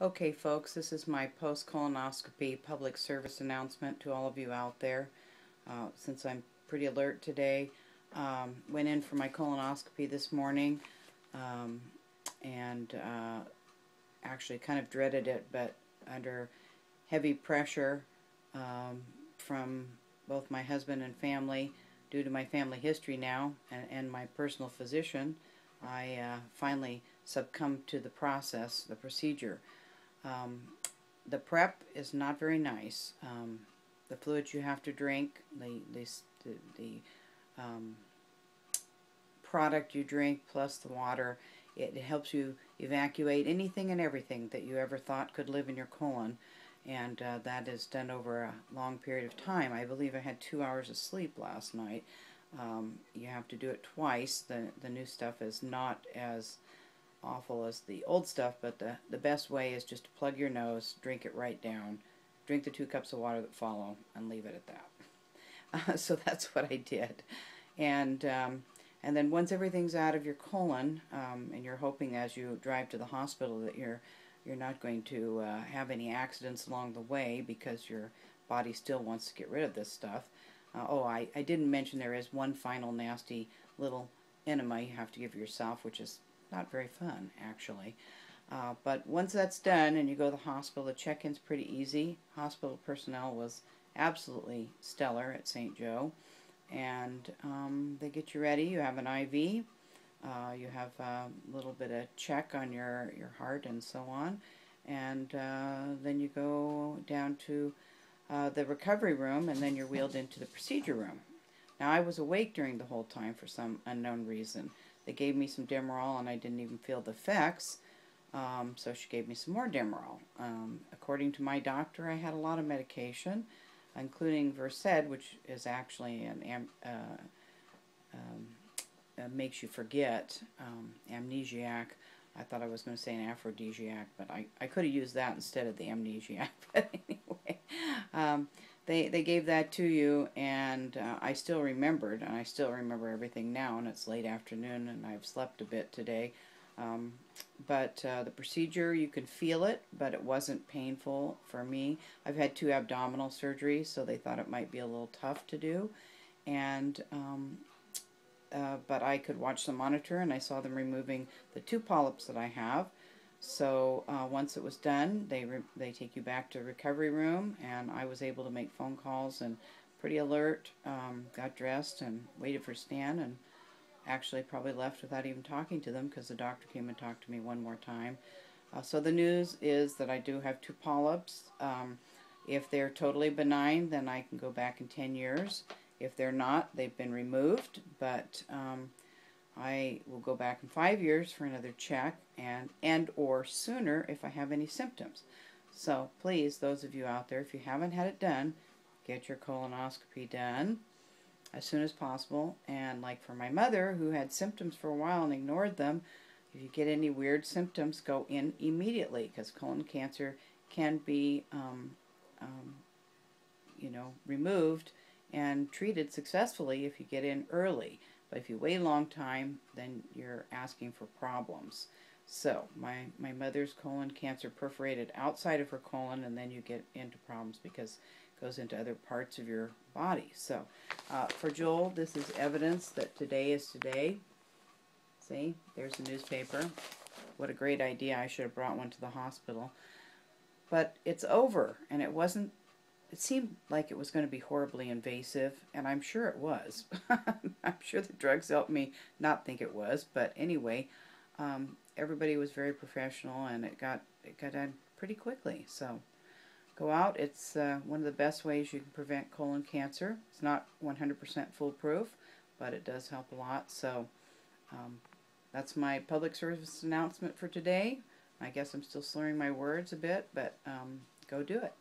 Okay, folks, this is my post-colonoscopy public service announcement to all of you out there. Since I'm pretty alert today, went in for my colonoscopy this morning um, and actually kind of dreaded it, but under heavy pressure um, from both my husband and family, due to my family history now and my personal physician, I finally succumbed to the process, the procedure. Um, the prep is not very nice. The fluids you have to drink, the um, product you drink plus the water, it helps you evacuate anything and everything that you ever thought could live in your colon. And that is done over a long period of time. I believe I had 2 hours of sleep last night. You have to do it twice. The new stuff is not as awful as the old stuff, but the best way is just to plug your nose, drink it right down, drink the 2 cups of water that follow, and leave it at that. So that's what I did. And then once everything's out of your colon, and you're hoping as you drive to the hospital that you're not going to have any accidents along the way because your body still wants to get rid of this stuff. I didn't mention there is one final nasty little enema you have to give yourself, which is not very fun, actually. But once that's done and you go to the hospital, the check-in's pretty easy. Hospital personnel was absolutely stellar at St. Joe. And they get you ready. You have an IV. You have a little bit of check on your heart and so on. And then you go down to the recovery room, and then you're wheeled into the procedure room. Now, I was awake during the whole time for some unknown reason. They gave me some Demerol, and I didn't even feel the effects, so she gave me some more Demerol. According to my doctor, I had a lot of medication, including Versed, which is actually makes you forget, amnesiac. I thought I was going to say an aphrodisiac, but I could have used that instead of the amnesiac. But anyway, they gave that to you, and I still remembered, and I still remember everything now, and it's late afternoon, and I've slept a bit today. But the procedure, you can feel it, but it wasn't painful for me. I've had 2 abdominal surgeries, so they thought it might be a little tough to do. And but I could watch the monitor, and I saw them removing the 2 polyps that I have. So once it was done, they take you back to the recovery room, and I was able to make phone calls and pretty alert, got dressed and waited for Stan, and actually probably left without even talking to them because the doctor came and talked to me one more time. So the news is that I do have 2 polyps. If they're totally benign, then I can go back in 10 years. If they're not, they've been removed, but I will go back in 5 years for another check and or sooner if I have any symptoms. So please, those of you out there, if you haven't had it done, get your colonoscopy done as soon as possible. And like for my mother, who had symptoms for a while and ignored them, if you get any weird symptoms, go in immediately, because colon cancer can be removed and treated successfully if you get in early. But if you wait a long time, then you're asking for problems. So my mother's colon cancer perforated outside of her colon, and then you get into problems because it goes into other parts of your body. So for Joel, this is evidence that today is today. See, there's the newspaper. What a great idea. I should have brought one to the hospital. But it's over, and it wasn't. It seemed like it was going to be horribly invasive, and I'm sure it was. I'm sure the drugs helped me not think it was, but anyway, everybody was very professional, and it got done pretty quickly. So go out. It's one of the best ways you can prevent colon cancer. It's not 100% foolproof, but it does help a lot. So that's my public service announcement for today. I guess I'm still slurring my words a bit, but go do it.